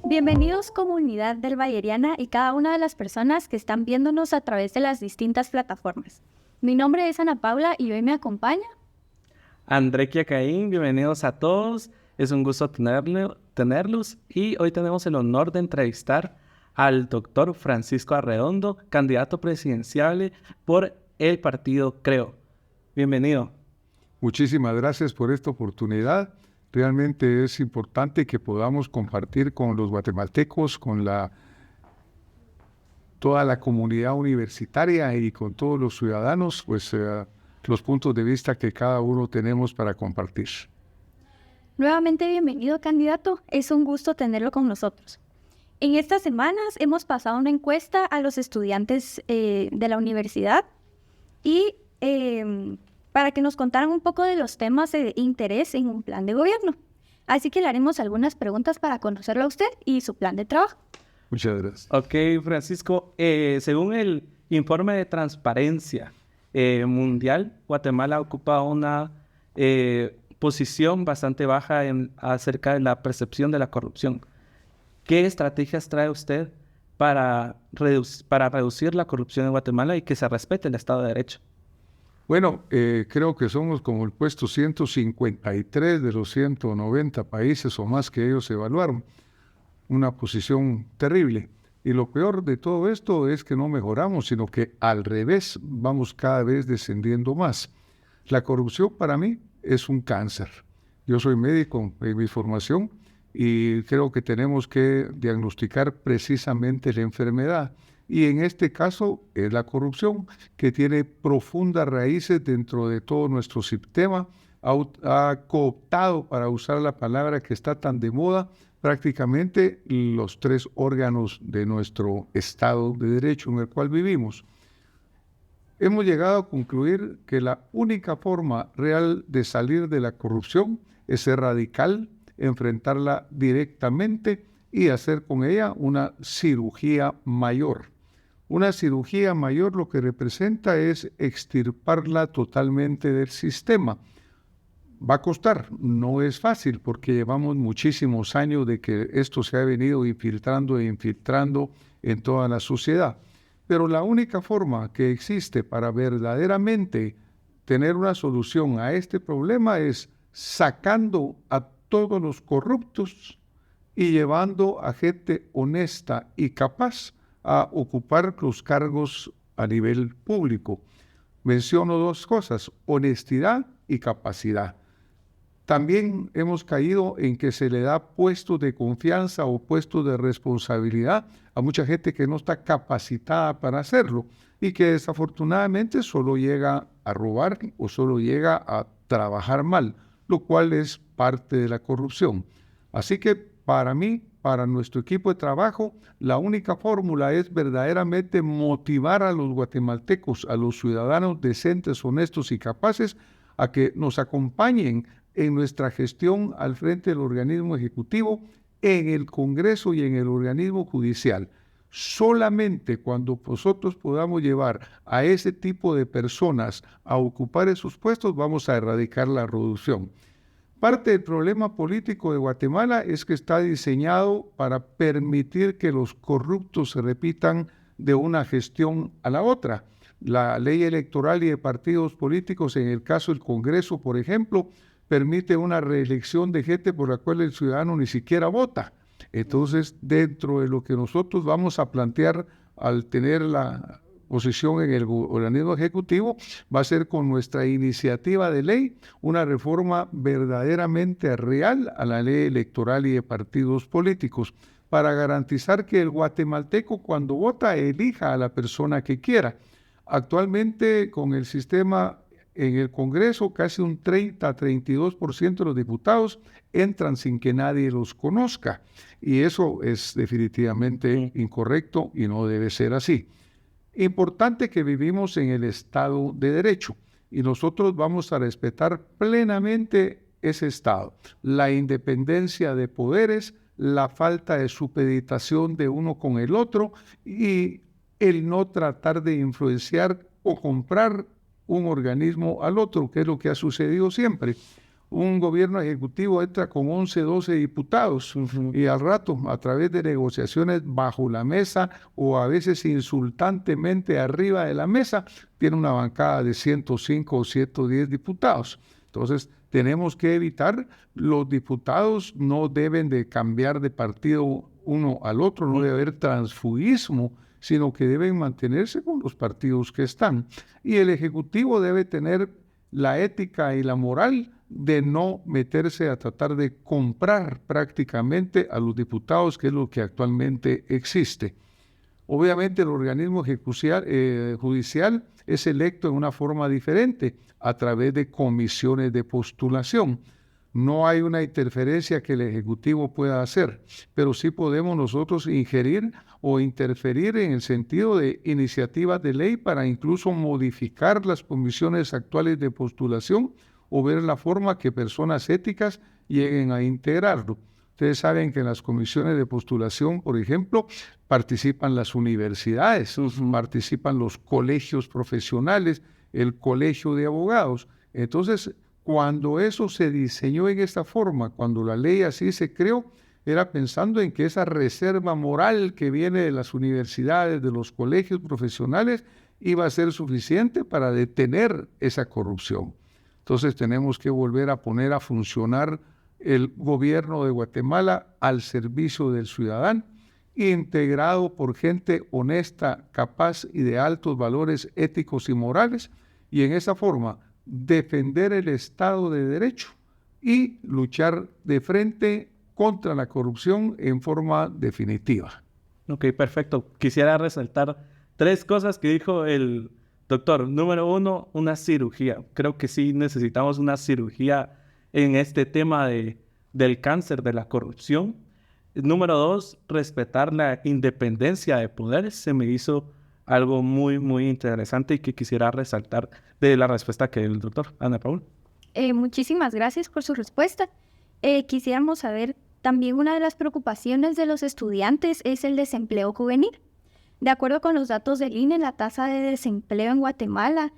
Bienvenidos comunidad del Bayeriana y cada una de las personas que están viéndonos a través de las distintas plataformas. Mi nombre es Ana Paula y hoy me acompaña Andrekia Caín, bienvenidos a todos. Es un gusto tenerlos y hoy tenemos el honor de entrevistar al doctor Francisco Arredondo, candidato presidencial por el partido Creo. Bienvenido. Muchísimas gracias por esta oportunidad. Realmente es importante que podamos compartir con los guatemaltecos, con toda la comunidad universitaria y con todos los ciudadanos, los puntos de vista que cada uno tenemos para compartir. Nuevamente bienvenido, candidato. Es un gusto tenerlo con nosotros. En estas semanas hemos pasado una encuesta a los estudiantes de la universidad y para que nos contaran un poco de los temas de interés en un plan de gobierno. Así que le haremos algunas preguntas para conocerlo a usted y su plan de trabajo. Muchas gracias. Ok, Francisco, según el informe de transparencia mundial, Guatemala ocupa una posición bastante baja acerca de la percepción de la corrupción. ¿Qué estrategias trae usted para reducir la corrupción en Guatemala y que se respete el Estado de Derecho? Bueno, creo que somos como el puesto 153 de los 190 países o más que ellos evaluaron. Una posición terrible. Y lo peor de todo esto es que no mejoramos, sino que al revés vamos cada vez descendiendo más. La corrupción para mí es un cáncer. Yo soy médico en mi formación y creo que tenemos que diagnosticar precisamente la enfermedad. Y en este caso es la corrupción, que tiene profundas raíces dentro de todo nuestro sistema. Ha cooptado, para usar la palabra que está tan de moda, prácticamente los tres órganos de nuestro Estado de Derecho en el cual vivimos. Hemos llegado a concluir que la única forma real de salir de la corrupción es ser radical, enfrentarla directamente y hacer con ella una cirugía mayor. Una cirugía mayor lo que representa es extirparla totalmente del sistema. Va a costar, no es fácil porque llevamos muchísimos años de que esto se ha venido infiltrando en toda la sociedad. Pero la única forma que existe para verdaderamente tener una solución a este problema es sacando a todos los corruptos y llevando a gente honesta y capaz a ocupar los cargos a nivel público. Menciono dos cosas: honestidad y capacidad. También hemos caído en que se le da puestos de confianza o puestos de responsabilidad a mucha gente que no está capacitada para hacerlo y que desafortunadamente solo llega a robar o solo llega a trabajar mal, lo cual es parte de la corrupción. Así que para mí, para nuestro equipo de trabajo, la única fórmula es verdaderamente motivar a los guatemaltecos, a los ciudadanos decentes, honestos y capaces, a que nos acompañen en nuestra gestión al frente del organismo ejecutivo, en el Congreso y en el organismo judicial. Solamente cuando nosotros podamos llevar a ese tipo de personas a ocupar esos puestos, vamos a erradicar la corrupción. Parte del problema político de Guatemala es que está diseñado para permitir que los corruptos se repitan de una gestión a la otra. La ley electoral y de partidos políticos, en el caso del Congreso, por ejemplo, permite una reelección de gente por la cual el ciudadano ni siquiera vota. Entonces, dentro de lo que nosotros vamos a plantear al tener la posición en el organismo ejecutivo, va a ser con nuestra iniciativa de ley una reforma verdaderamente real a la ley electoral y de partidos políticos, para garantizar que el guatemalteco cuando vota elija a la persona que quiera. Actualmente, con el sistema en el Congreso, casi un 30-32% de los diputados entran sin que nadie los conozca. Y eso es definitivamente incorrecto y no debe ser así. Importante que vivimos en el Estado de Derecho y nosotros vamos a respetar plenamente ese Estado. La independencia de poderes, la falta de supeditación de uno con el otro y el no tratar de influenciar o comprar un organismo al otro, que es lo que ha sucedido siempre. Un gobierno ejecutivo entra con 11, 12 diputados y al rato, a través de negociaciones bajo la mesa o a veces insultantemente arriba de la mesa, tiene una bancada de 105 o 110 diputados. Entonces, tenemos que evitar, los diputados no deben de cambiar de partido uno al otro, no debe haber transfugismo, sino que deben mantenerse con los partidos que están. Y el Ejecutivo debe tener la ética y la moral de no meterse a tratar de comprar prácticamente a los diputados, que es lo que actualmente existe. Obviamente el organismo judicial es electo de una forma diferente, a través de comisiones de postulación. No hay una interferencia que el Ejecutivo pueda hacer, pero sí podemos nosotros ingerir o interferir en el sentido de iniciativas de ley para incluso modificar las comisiones actuales de postulación o ver la forma que personas éticas lleguen a integrarlo. Ustedes saben que en las comisiones de postulación, por ejemplo, participan las universidades, participan los colegios profesionales, el colegio de abogados. Entonces, cuando eso se diseñó en esta forma, cuando la ley así se creó, era pensando en que esa reserva moral que viene de las universidades, de los colegios profesionales, iba a ser suficiente para detener esa corrupción. Entonces tenemos que volver a poner a funcionar el gobierno de Guatemala al servicio del ciudadano, integrado por gente honesta, capaz y de altos valores éticos y morales, y en esa forma defender el Estado de Derecho y luchar de frente contra la corrupción en forma definitiva. Ok, perfecto. Quisiera resaltar 3 cosas que dijo el doctor. Número 1, una cirugía. Creo que sí necesitamos una cirugía en este tema del cáncer, de la corrupción. Número 2, respetar la independencia de poderes. Se me hizo algo muy, muy interesante y que quisiera resaltar de la respuesta que dio el doctor. Ana Paula. Muchísimas gracias por su respuesta. Quisiéramos saber, también una de las preocupaciones de los estudiantes es el desempleo juvenil. De acuerdo con los datos del INE, la tasa de desempleo en Guatemala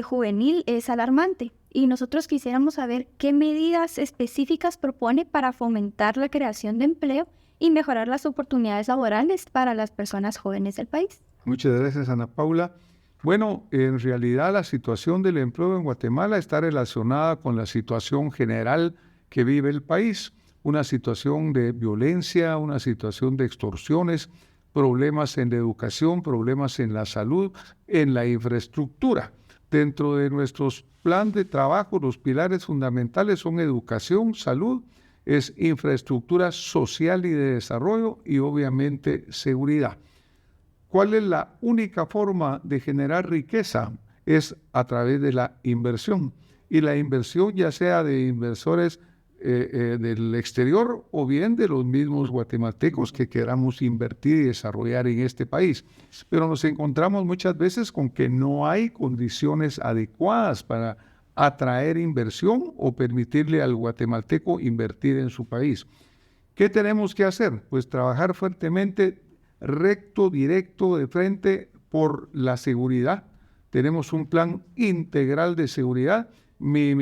juvenil es alarmante. Y nosotros quisiéramos saber qué medidas específicas propone para fomentar la creación de empleo y mejorar las oportunidades laborales para las personas jóvenes del país. Muchas gracias, Ana Paula. Bueno, en realidad la situación del empleo en Guatemala está relacionada con la situación general que vive el país. Una situación de violencia, una situación de extorsiones, problemas en la educación, problemas en la salud, en la infraestructura. Dentro de nuestros planes de trabajo, los pilares fundamentales son educación, salud, es infraestructura social y de desarrollo y obviamente seguridad. ¿Cuál es la única forma de generar riqueza? Es a través de la inversión. Y la inversión ya sea de inversores del exterior o bien de los mismos guatemaltecos que queramos invertir y desarrollar en este país. Pero nos encontramos muchas veces con que no hay condiciones adecuadas para atraer inversión o permitirle al guatemalteco invertir en su país. ¿Qué tenemos que hacer? Pues trabajar fuertemente, recto, directo, de frente por la seguridad. Tenemos un plan integral de seguridad. Mi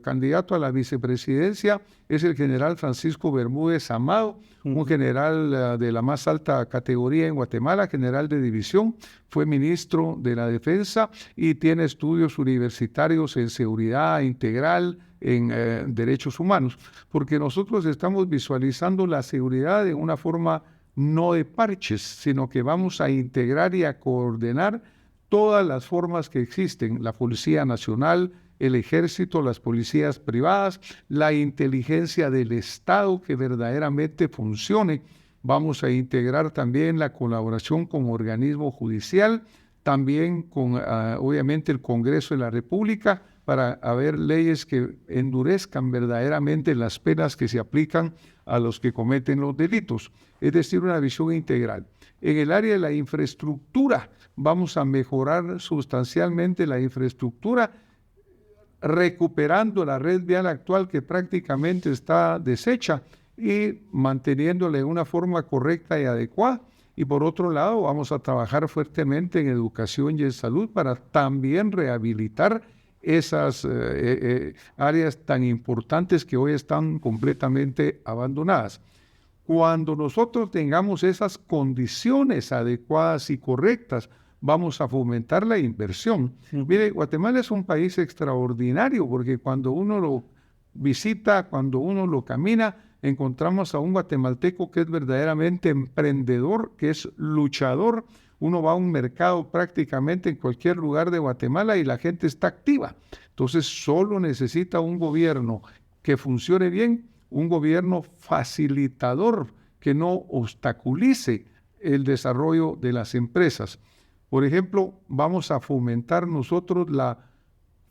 candidato a la vicepresidencia es el general Francisco Bermúdez Amado, un general de la más alta categoría en Guatemala, general de división, fue ministro de la Defensa y tiene estudios universitarios en seguridad integral, en derechos humanos, porque nosotros estamos visualizando la seguridad de una forma no de parches, sino que vamos a integrar y a coordinar todas las formas que existen, la Policía Nacional, el Ejército, las policías privadas, la inteligencia del Estado que verdaderamente funcione. Vamos a integrar también la colaboración con organismo judicial, también con obviamente el Congreso de la República, para haber leyes que endurezcan verdaderamente las penas que se aplican a los que cometen los delitos. Es decir, una visión integral. En el área de la infraestructura, vamos a mejorar sustancialmente la infraestructura, recuperando la red vial actual que prácticamente está deshecha y manteniéndola de una forma correcta y adecuada. Y por otro lado, vamos a trabajar fuertemente en educación y en salud para también rehabilitar esas áreas tan importantes que hoy están completamente abandonadas. Cuando nosotros tengamos esas condiciones adecuadas y correctas, vamos a fomentar la inversión. Mire, Guatemala es un país extraordinario porque cuando uno lo visita, cuando uno lo camina, encontramos a un guatemalteco que es verdaderamente emprendedor, que es luchador. Uno va a un mercado prácticamente en cualquier lugar de Guatemala y la gente está activa. Entonces, solo necesita un gobierno que funcione bien, un gobierno facilitador que no obstaculice el desarrollo de las empresas. Por ejemplo, vamos a fomentar nosotros la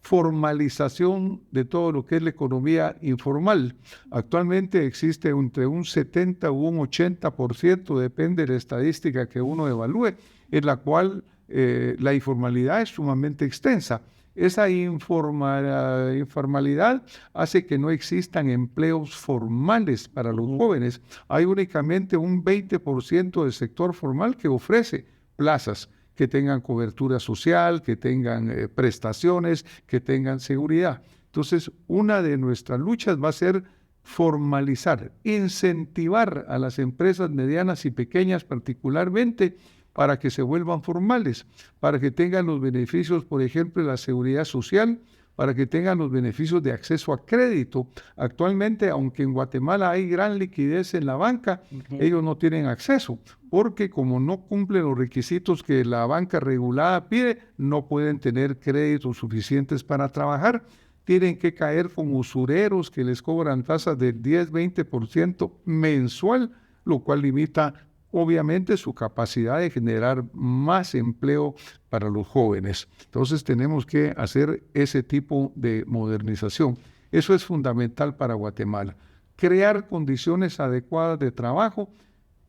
formalización de todo lo que es la economía informal. Actualmente existe entre un 70 u un 80%, depende de la estadística que uno evalúe, en la cual la informalidad es sumamente extensa. Esa informalidad hace que no existan empleos formales para los jóvenes. Hay únicamente un 20% del sector formal que ofrece plazas que tengan cobertura social, que tengan prestaciones, que tengan seguridad. Entonces, una de nuestras luchas va a ser formalizar, incentivar a las empresas medianas y pequeñas particularmente para que se vuelvan formales, para que tengan los beneficios, por ejemplo, de la seguridad social, para que tengan los beneficios de acceso a crédito. Actualmente, aunque en Guatemala hay gran liquidez en la banca, ellos no tienen acceso, porque como no cumplen los requisitos que la banca regulada pide, no pueden tener créditos suficientes para trabajar. Tienen que caer con usureros que les cobran tasas del 10-20% mensual, lo cual limita obviamente su capacidad de generar más empleo para los jóvenes. Entonces tenemos que hacer ese tipo de modernización. Eso es fundamental para Guatemala. Crear condiciones adecuadas de trabajo,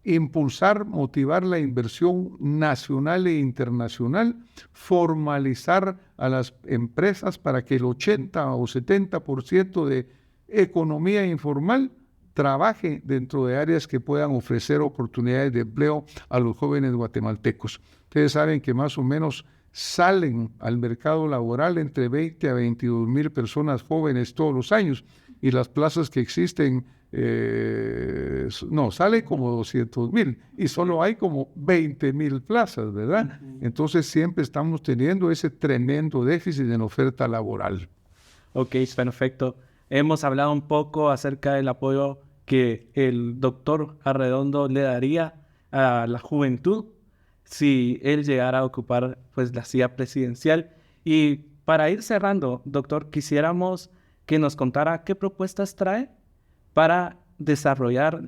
impulsar, motivar la inversión nacional e internacional, formalizar a las empresas para que el 80 o 70% de economía informal trabaje dentro de áreas que puedan ofrecer oportunidades de empleo a los jóvenes guatemaltecos. Ustedes saben que más o menos salen al mercado laboral entre 20 a 22 mil personas jóvenes todos los años y las plazas que existen, salen como 200 mil y solo hay como 20 mil plazas, ¿verdad? Entonces siempre estamos teniendo ese tremendo déficit en oferta laboral. Ok, perfecto. Hemos hablado un poco acerca del apoyo que el doctor Arredondo le daría a la juventud si él llegara a ocupar pues la silla presidencial. Y para ir cerrando, doctor, quisiéramos que nos contara qué propuestas trae para desarrollar,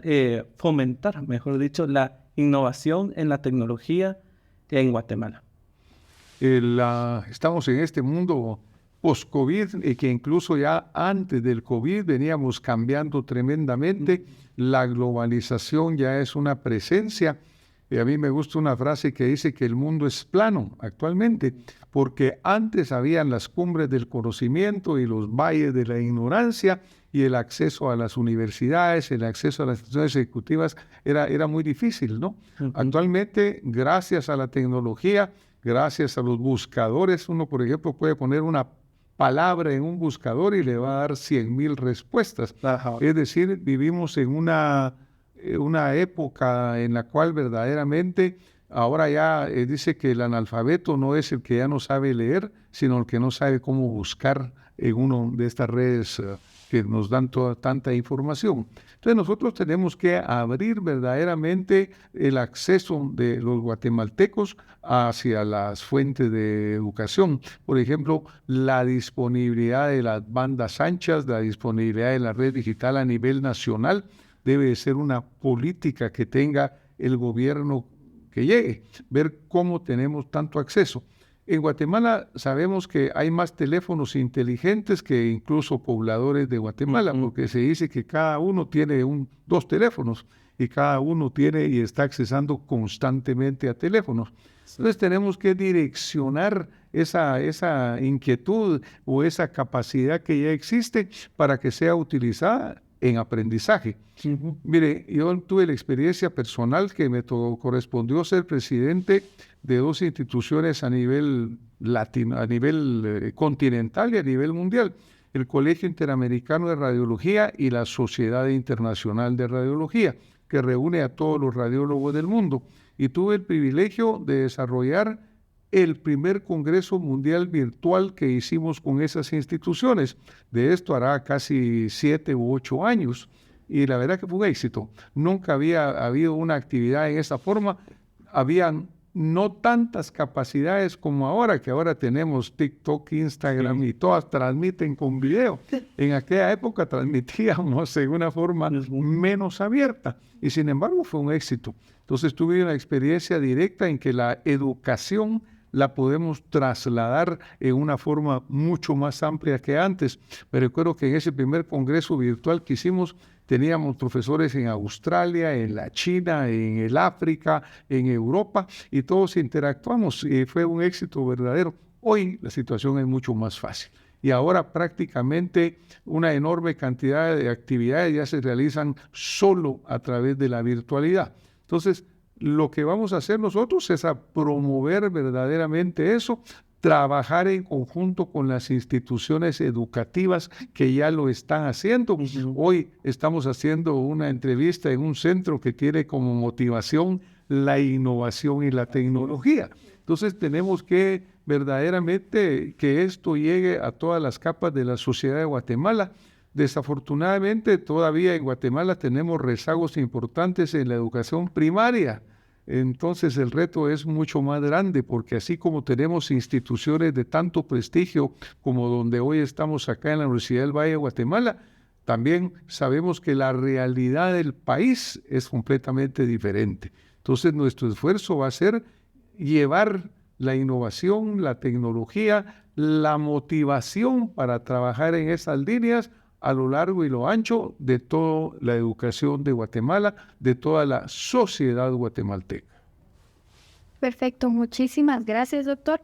fomentar, mejor dicho, la innovación en la tecnología en Guatemala. Estamos en este mundo post-COVID, que incluso ya antes del COVID veníamos cambiando tremendamente. La globalización ya es una presencia. Y a mí me gusta una frase que dice que el mundo es plano actualmente, porque antes habían las cumbres del conocimiento y los valles de la ignorancia, y el acceso a las universidades, el acceso a las instituciones ejecutivas era muy difícil, ¿no? Actualmente, gracias a la tecnología, gracias a los buscadores, uno, por ejemplo, puede poner una palabra en un buscador y le va a dar 100,000 respuestas. Es decir, vivimos en una época en la cual verdaderamente ahora ya dice que el analfabeto no es el que ya no sabe leer, sino el que no sabe cómo buscar en una de estas redes que nos dan tanta información. Entonces nosotros tenemos que abrir verdaderamente el acceso de los guatemaltecos hacia las fuentes de educación. Por ejemplo, la disponibilidad de las bandas anchas, la disponibilidad de la red digital a nivel nacional, debe de ser una política que tenga el gobierno que llegue, ver cómo tenemos tanto acceso. En Guatemala sabemos que hay más teléfonos inteligentes que incluso pobladores de Guatemala, porque se dice que cada uno tiene 2 teléfonos y cada uno tiene y está accesando constantemente a teléfonos. Entonces tenemos que direccionar esa inquietud o esa capacidad que ya existe para que sea utilizada en aprendizaje. Mire, yo tuve la experiencia personal que me correspondió ser presidente de 2 instituciones a nivel continental y a nivel mundial: el Colegio Interamericano de Radiología y la Sociedad Internacional de Radiología, que reúne a todos los radiólogos del mundo. Y tuve el privilegio de desarrollar el primer Congreso Mundial Virtual que hicimos con esas instituciones. De esto hará casi 7 u 8 años. Y la verdad que fue un éxito. Nunca había habido una actividad en esa forma. Habían no tantas capacidades como ahora, que ahora tenemos TikTok, Instagram, y todas transmiten con video. En aquella época transmitíamos de una forma menos abierta, y sin embargo fue un éxito. Entonces tuve una experiencia directa en que la educación la podemos trasladar en una forma mucho más amplia que antes. Me recuerdo que en ese primer congreso virtual que hicimos, teníamos profesores en Australia, en la China, en el África, en Europa, y todos interactuamos, y fue un éxito verdadero. Hoy la situación es mucho más fácil, y ahora prácticamente una enorme cantidad de actividades ya se realizan solo a través de la virtualidad. Entonces, lo que vamos a hacer nosotros es a promover verdaderamente eso, trabajar en conjunto con las instituciones educativas que ya lo están haciendo. Hoy estamos haciendo una entrevista en un centro que tiene como motivación la innovación y la tecnología. Entonces tenemos que verdaderamente que esto llegue a todas las capas de la sociedad de Guatemala. Desafortunadamente todavía en Guatemala tenemos rezagos importantes en la educación primaria. Entonces el reto es mucho más grande, porque así como tenemos instituciones de tanto prestigio como donde hoy estamos acá en la Universidad del Valle de Guatemala, también sabemos que la realidad del país es completamente diferente. Entonces nuestro esfuerzo va a ser llevar la innovación, la tecnología, la motivación para trabajar en esas líneas a lo largo y lo ancho de toda la educación de Guatemala, de toda la sociedad guatemalteca. Perfecto, muchísimas gracias, doctor.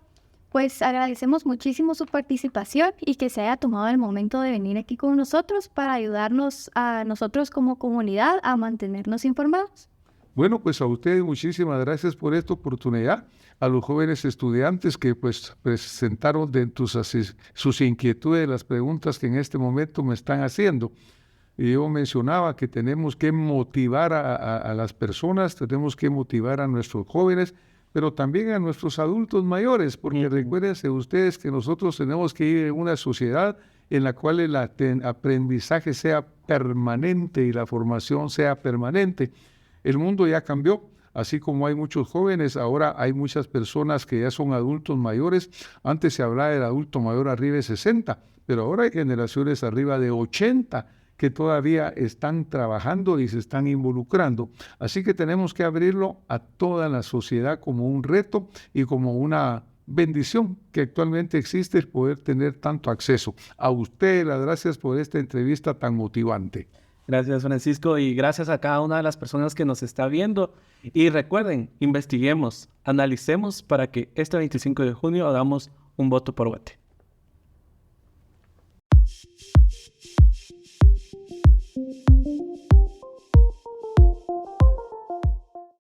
Pues agradecemos muchísimo su participación y que se haya tomado el momento de venir aquí con nosotros para ayudarnos a nosotros como comunidad a mantenernos informados. Bueno, pues a ustedes muchísimas gracias por esta oportunidad. A los jóvenes estudiantes que pues presentaron dentro de sus inquietudes, las preguntas que en este momento me están haciendo. Y yo mencionaba que tenemos que motivar a las personas, tenemos que motivar a nuestros jóvenes, pero también a nuestros adultos mayores, porque recuérdense ustedes que nosotros tenemos que ir en una sociedad en la cual el aprendizaje sea permanente y la formación sea permanente. El mundo ya cambió, así como hay muchos jóvenes, ahora hay muchas personas que ya son adultos mayores. Antes se hablaba del adulto mayor arriba de 60, pero ahora hay generaciones arriba de 80 que todavía están trabajando y se están involucrando. Así que tenemos que abrirlo a toda la sociedad como un reto y como una bendición que actualmente existe, el poder tener tanto acceso. A usted las gracias por esta entrevista tan motivante. Gracias, Francisco, y gracias a cada una de las personas que nos está viendo. Y recuerden, investiguemos, analicemos para que este 25 de junio hagamos un voto por Guate.